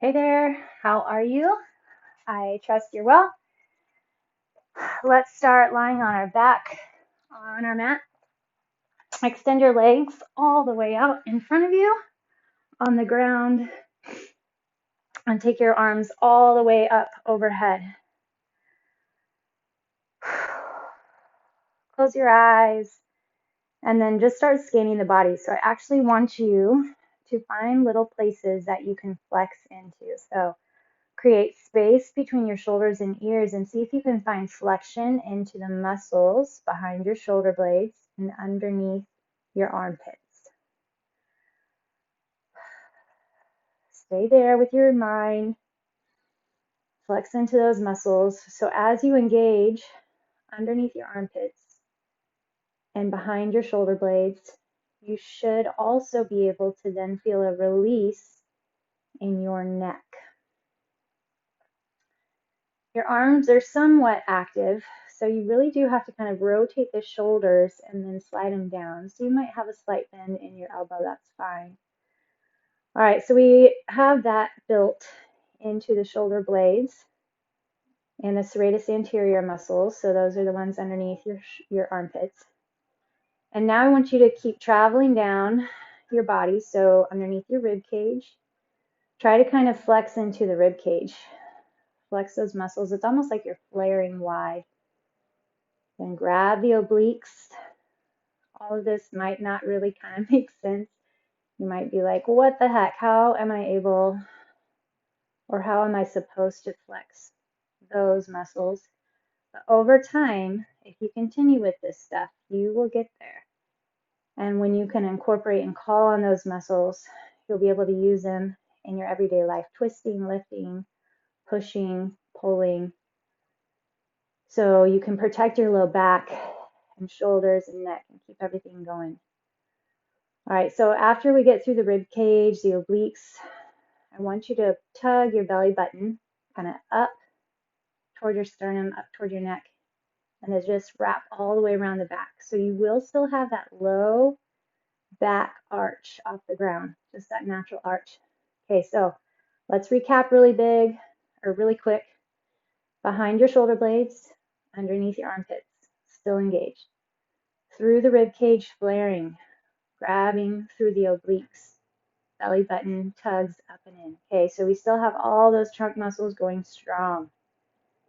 Hey there, how are you? I trust you're well. Let's start lying on our back on our mat. Extend your legs all the way out in front of you on the ground and take your arms all the way up overhead. Close your eyes and then just start scanning the body. So I actually want you to find little places that you can flex into. So create space between your shoulders and ears and see if you can find flexion into the muscles behind your shoulder blades and underneath your armpits. Stay there with your mind. Flex into those muscles. So as you engage underneath your armpits and behind your shoulder blades, you should also be able to then feel a release in your neck. Your arms are somewhat active, so you really do have to kind of rotate the shoulders and then slide them down. So you might have a slight bend in your elbow, that's fine. All right, so we have that built into the shoulder blades and the serratus anterior muscles. So those are the ones underneath your armpits. And now I want you to keep traveling down your body, so underneath your rib cage. Try to kind of flex into the rib cage. Flex those muscles. It's almost like you're flaring wide. Then grab the obliques. All of this might not really kind of make sense. You might be like, what the heck? How am I able, or how am I supposed to flex those muscles? But over time, if you continue with this stuff, you will get there. And when you can incorporate and call on those muscles, you'll be able to use them in your everyday life, twisting, lifting, pushing, pulling. So you can protect your low back and shoulders and neck and keep everything going. All right, so after we get through the rib cage, the obliques, I want you to tug your belly button kind of up toward your sternum, up toward your neck, and then just wrap all the way around the back. So you will still have that low back arch off the ground, just that natural arch. Okay, so let's recap really quick. Behind your shoulder blades, underneath your armpits, still engaged. Through the rib cage, flaring, grabbing through the obliques. Belly button tugs up and in. Okay, so we still have all those trunk muscles going strong.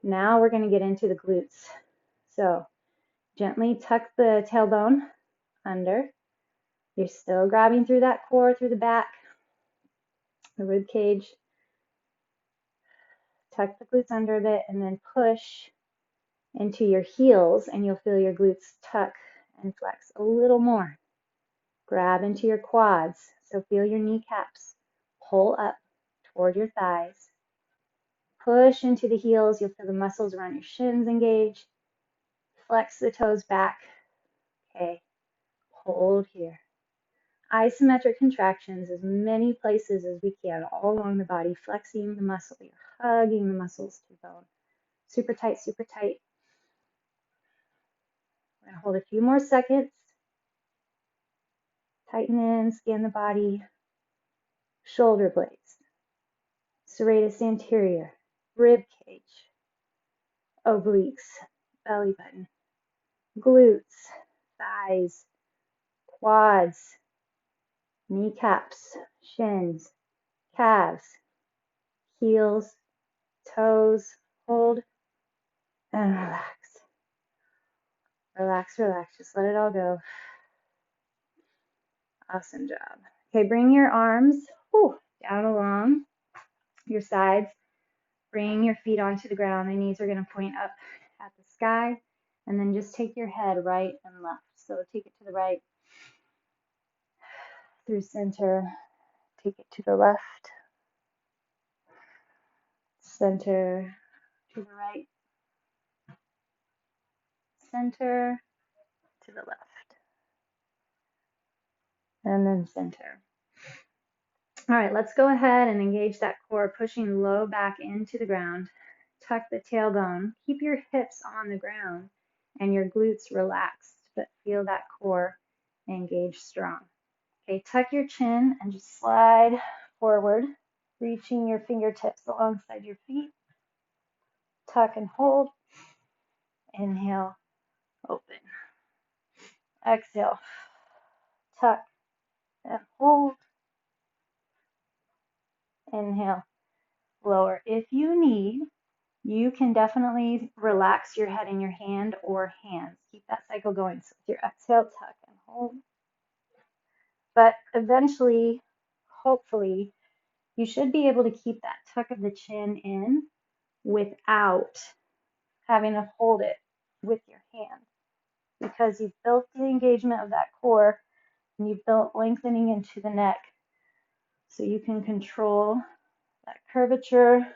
Now we're going to get into the glutes. So gently tuck the tailbone under. You're still grabbing through that core, through the back, the rib cage. Tuck the glutes under a bit and then push into your heels and you'll feel your glutes tuck and flex a little more. Grab into your quads. So feel your kneecaps pull up toward your thighs. Push into the heels. You'll feel the muscles around your shins engage. Flex the toes back. Okay. Hold here. Isometric contractions, as many places as we can, all along the body, flexing the muscle. You're hugging the muscles to bone. Super tight, super tight. We're going to hold a few more seconds. Tighten in, scan the body. Shoulder blades. Serratus anterior. Rib cage. Obliques. Belly button. Glutes. Thighs. Quads. Kneecaps. Shins. Calves. Heels. Toes. Hold. And relax. Relax, relax. Just let it all go. Awesome job. Okay, bring your arms down along your sides. Bring your feet onto the ground. The knees are going to point up at the sky. And then just take your head right and left. So take it to the right, through center. Take it to the left, center, to the right, center, to the left, and then center. All right, let's go ahead and engage that core, pushing low back into the ground. Tuck the tailbone. Keep your hips on the ground and your glutes relaxed, but feel that core engage strong. Okay, tuck your chin and just slide forward. Reaching your fingertips alongside your feet. Tuck and hold. Inhale, open. Exhale, tuck and hold. Inhale, lower. If you need, you can definitely relax your head in your hand or hands. Keep that cycle going. So with your exhale, tuck and hold. But eventually, hopefully, you should be able to keep that tuck of the chin in without having to hold it with your hand, because you've built the engagement of that core and you've built lengthening into the neck, so you can control that curvature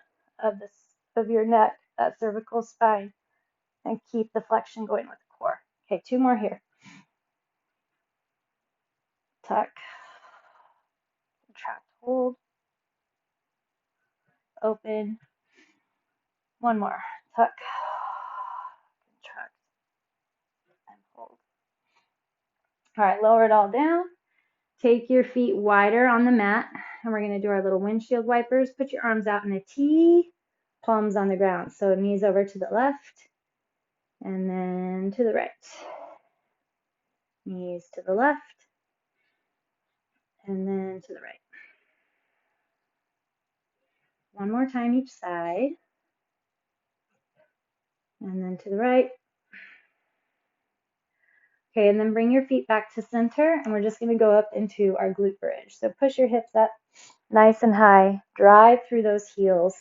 of your neck, that cervical spine, and keep the flexion going with the core. Okay, 2 more here. Tuck, contract, hold, open. 1 more. Tuck, contract, and hold. All right, lower it all down. Take your feet wider on the mat, and we're going to do our little windshield wipers. Put your arms out in a T, palms on the ground. So knees over to the left, and then to the right. Knees to the left, and then to the right. 1 more time each side, and then to the right. Okay, and then bring your feet back to center, and we're just going to go up into our glute bridge. So push your hips up nice and high. Drive through those heels.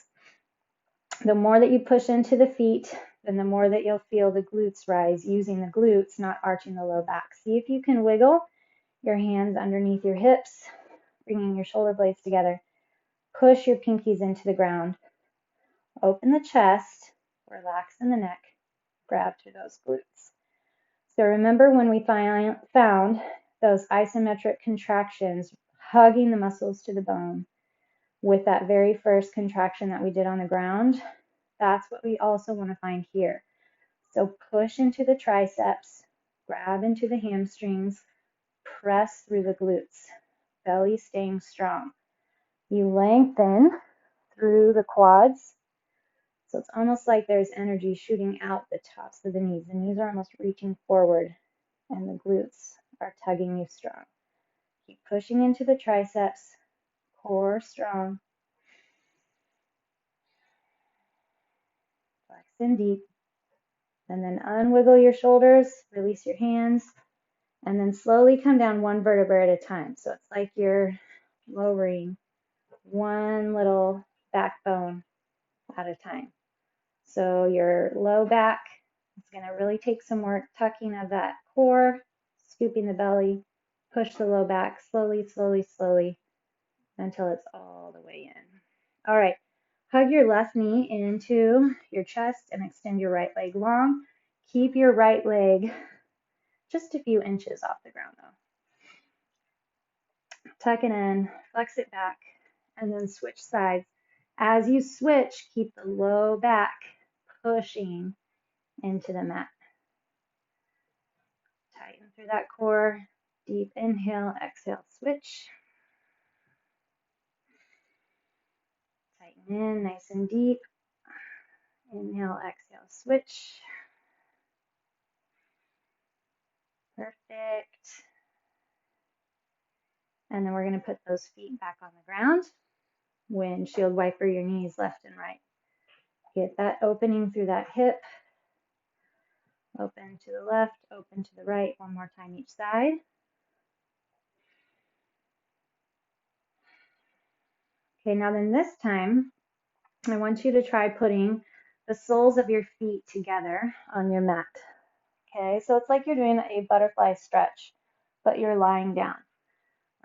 The more that you push into the feet, then the more that you'll feel the glutes rise, using the glutes, not arching the low back. See if you can wiggle your hands underneath your hips, bringing your shoulder blades together. Push your pinkies into the ground. Open the chest, relax in the neck, grab through those glutes. So remember when we found those isometric contractions, hugging the muscles to the bone with that very first contraction that we did on the ground? That's what we also want to find here. So push into the triceps, grab into the hamstrings, press through the glutes, belly staying strong. You lengthen through the quads. So it's almost like there's energy shooting out the tops of the knees. The knees are almost reaching forward, and the glutes are tugging you strong. Keep pushing into the triceps, core strong. Flex in deep. And then unwiggle your shoulders, release your hands, and then slowly come down 1 vertebra at a time. So it's like you're lowering one little backbone at a time. So your low back is going to really take some work, tucking of that core, scooping the belly, push the low back slowly, slowly, slowly until it's all the way in. All right, hug your left knee into your chest and extend your right leg long. Keep your right leg just a few inches off the ground though. Tuck it in, flex it back, and then switch sides. As you switch, keep the low back pushing into the mat. Tighten through that core. Deep inhale, exhale, switch. Tighten in, nice and deep. Inhale, exhale, switch. Perfect. And then we're going to put those feet back on the ground. Windshield wiper your knees left and right. Get that opening through that hip. Open to the left, open to the right. 1 more time each side. Okay, now then this time, I want you to try putting the soles of your feet together on your mat. Okay, so it's like you're doing a butterfly stretch, but you're lying down.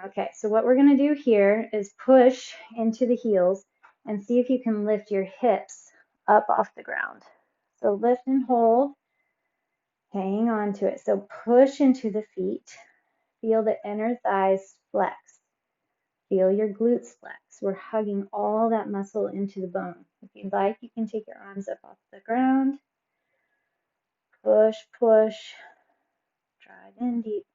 Okay, so what we're going to do here is push into the heels and see if you can lift your hips up off the ground. So lift and hold, hang on to it. So push into the feet. Feel the inner thighs flex. Feel your glutes flex. We're hugging all that muscle into the bone. If you'd like, you can take your arms up off the ground. Push, push. Drive in deep.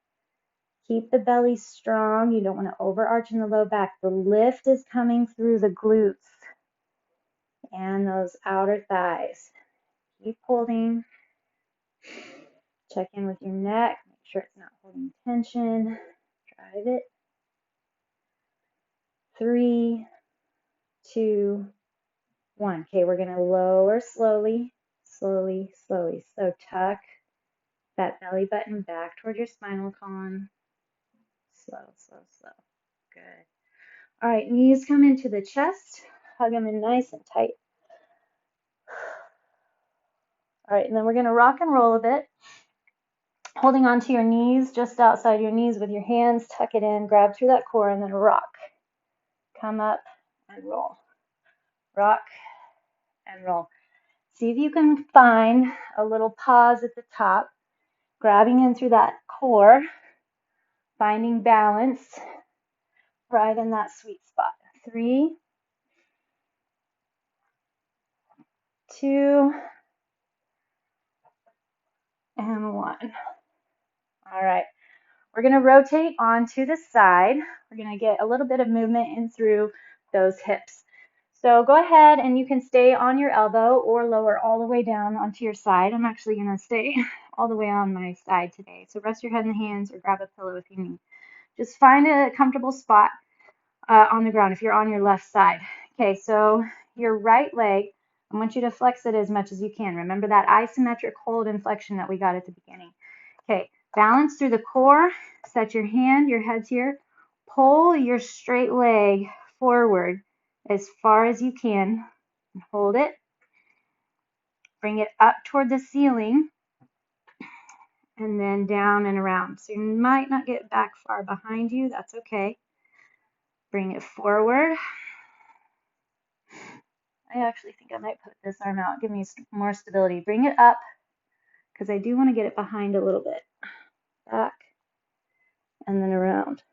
Keep the belly strong. You don't want to overarch in the low back. The lift is coming through the glutes and those outer thighs. Keep holding. Check in with your neck. Make sure it's not holding tension. Drive it. 3, 2, 1. Okay, we're going to lower slowly, slowly, slowly. So tuck that belly button back toward your spinal column. Slow, slow, slow. Good. All right, knees come into the chest. Hug them in nice and tight. All right, and then we're going to rock and roll a bit. Holding onto your knees, just outside your knees with your hands. Tuck it in, grab through that core, and then rock. Come up and roll. Rock and roll. See if you can find a little pause at the top, grabbing in through that core, finding balance right in that sweet spot. 3, 2, and 1. All right, we're going to rotate onto the side. We're going to get a little bit of movement in through those hips. So go ahead and you can stay on your elbow or lower all the way down onto your side. I'm actually going to stay all the way on my side today. So rest your head in the hands or grab a pillow if you need. Just find a comfortable spot on the ground if you're on your left side. Okay, so your right leg, I want you to flex it as much as you can. Remember that isometric hold and flexion that we got at the beginning. Okay, balance through the core. Set your hand, your head's here. Pull your straight leg forward as far as you can. Hold it. Bring it up toward the ceiling and then down and around. So you might not get back far behind you. That's okay. Bring it forward. I actually think I might put this arm out. Give me more stability. Bring it up because I do want to get it behind a little bit. Back and then around.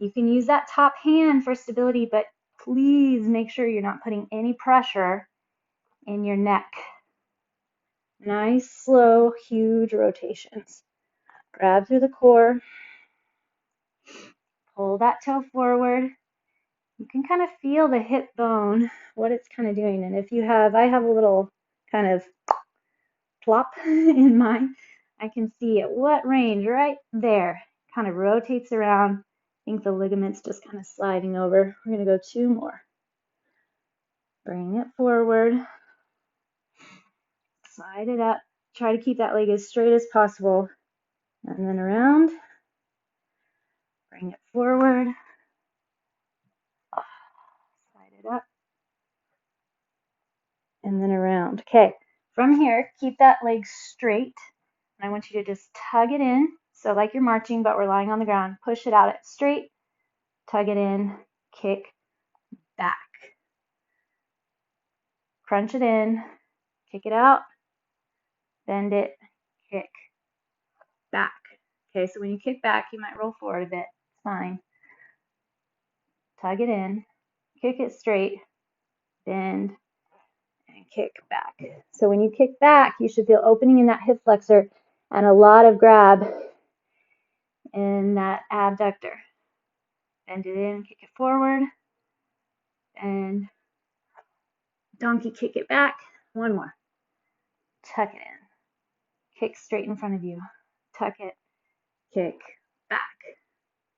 You can use that top hand for stability, but please make sure you're not putting any pressure in your neck. Nice, slow, huge rotations. Grab through the core. Pull that toe forward. You can kind of feel the hip bone, what it's kind of doing. And if you have, I have a little kind of plop in mine. I can see at what range right there. Kind of rotates around. I think the ligament's just kind of sliding over. We're going to go 2 more. Bring it forward. Slide it up. Try to keep that leg as straight as possible. And then around. Bring it forward. Slide it up. And then around. Okay. From here, keep that leg straight. And I want you to just tug it in. So like you're marching, but we're lying on the ground. Push it out at straight. Tug it in. Kick back. Crunch it in. Kick it out. Bend it. Kick back. Okay, so when you kick back, you might roll forward a bit. It's fine. Tug it in. Kick it straight. Bend. And kick back. So when you kick back, you should feel opening in that hip flexor and a lot of grab in that abductor. Bend it in, kick it forward, and donkey kick it back. 1 more. Tuck it in. Kick straight in front of you. Tuck it. Kick back.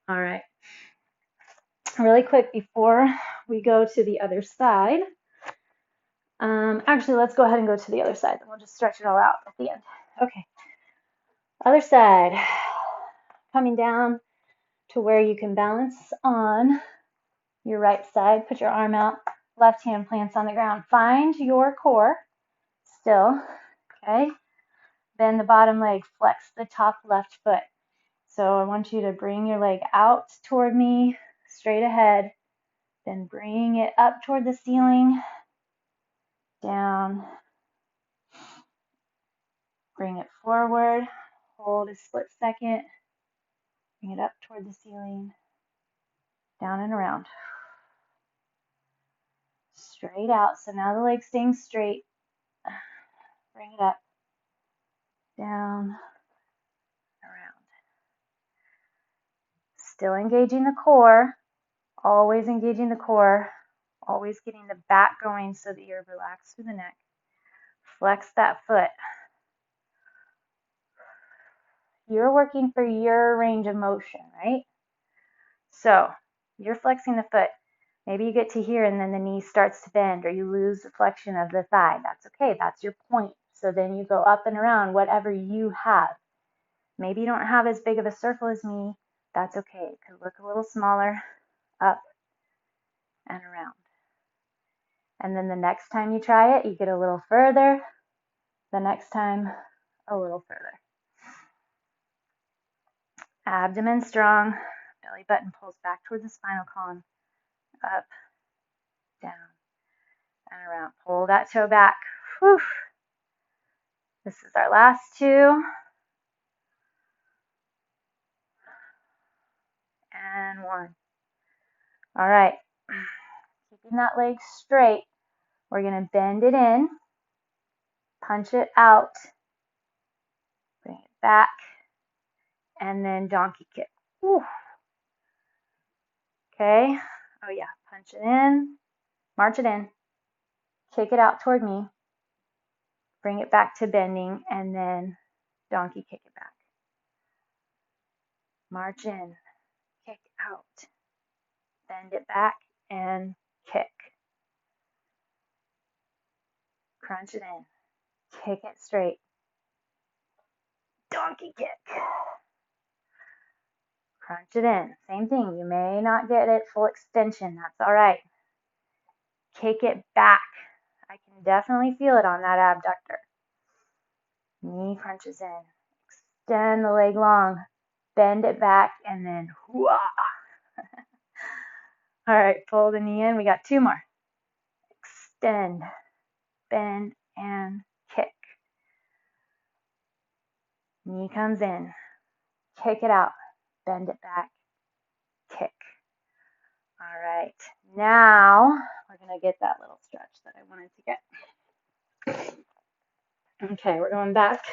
All right. Really quick before we go to the other side. Actually, let's go ahead and go to the other side. Then we'll just stretch it all out at the end. Okay. Other side. Coming down to where you can balance on your right side. Put your arm out. Left hand plants on the ground. Find your core still. Okay. Then the bottom leg. Flex the top left foot. So I want you to bring your leg out toward me, straight ahead. Then bring it up toward the ceiling. Down. Bring it forward. Hold a split second. Bring it up toward the ceiling. Down and around. Straight out. So now the leg's staying straight. Bring it up. Down. Around. Still engaging the core, always engaging the core, always getting the back going so that you're relaxed through the neck. Flex that foot. You're working for your range of motion, right? So you're flexing the foot. Maybe you get to here and then the knee starts to bend or you lose the flexion of the thigh. That's okay. That's your point. So then you go up and around, whatever you have. Maybe you don't have as big of a circle as me. That's okay. It could look a little smaller. Up and around. And then the next time you try it, you get a little further. The next time, a little further. Abdomen strong. Belly button pulls back towards the spinal column. Up, down, and around. Pull that toe back. Whew. This is our last two. And one. All right. Keeping that leg straight, we're going to bend it in, punch it out, bring it back, and then donkey kick. Whew. Okay. Oh yeah, punch it in, march it in, kick it out toward me, bring it back to bending, and then donkey kick it back. March in, kick out, bend it back, and kick. Crunch it in, kick it straight, donkey kick. Crunch it in. Same thing. You may not get it full extension. That's all right. Kick it back. I can definitely feel it on that abductor. Knee crunches in. Extend the leg long. Bend it back and then whoa. All right, pull the knee in. We got two more. Extend, bend, and kick. Knee comes in. Kick it out. Bend it back. Kick. All right, now we're going to get that little stretch that I wanted to get. Okay, we're going back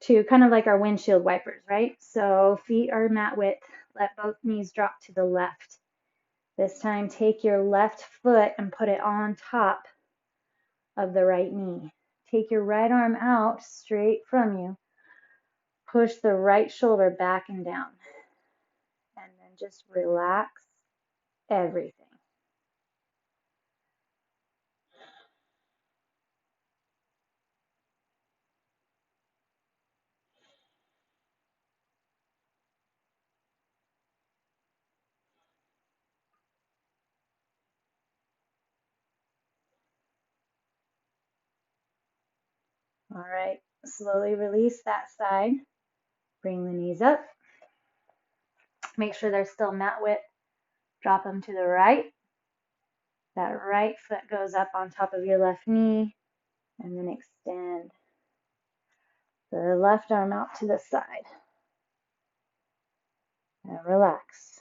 to kind of like our windshield wipers, right? So feet are mat width. Let both knees drop to the left. This time, take your left foot and put it on top of the right knee. Take your right arm out straight from you. Push the right shoulder back and down. And then just relax everything. All right, slowly release that side. Bring the knees up. Make sure they're still mat width. Drop them to the right. That right foot goes up on top of your left knee. And then extend the left arm out to the side. And relax.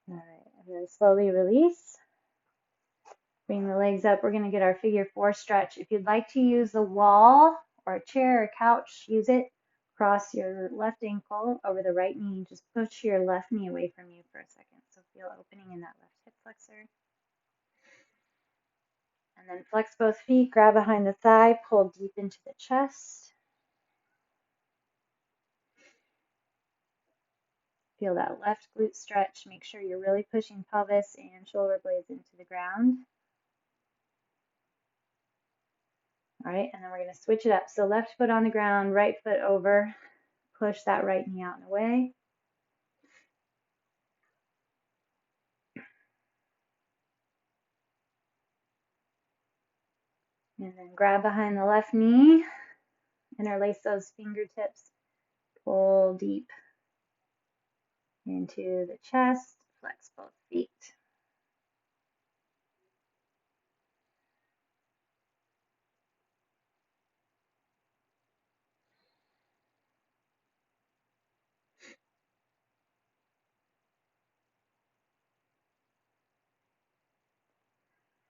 All right, and then slowly release. Bring the legs up. We're going to get our figure four stretch. If you'd like to use the wall or a chair or couch, use it. Cross your left ankle over the right knee. Just push your left knee away from you for a second. So feel opening in that left hip flexor. And then flex both feet, grab behind the thigh, pull deep into the chest. Feel that left glute stretch. Make sure you're really pushing pelvis and shoulder blades into the ground. All right, and then we're going to switch it up. So left foot on the ground, right foot over. Push that right knee out and away. And then grab behind the left knee. Interlace those fingertips. Pull deep into the chest. Flex both feet.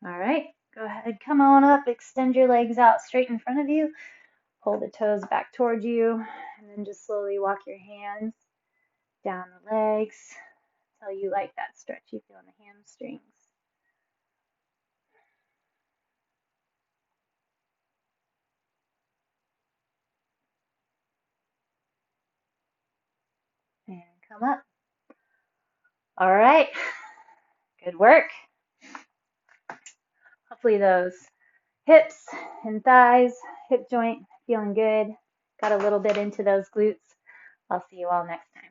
All right, go ahead, come on up, extend your legs out straight in front of you, pull the toes back towards you, and then just slowly walk your hands down the legs until you like that stretch you feel in the hamstrings. And come up. All right, good work. Hopefully those hips and thighs, hip joint feeling good. Got a little bit into those glutes. I'll see you all next time.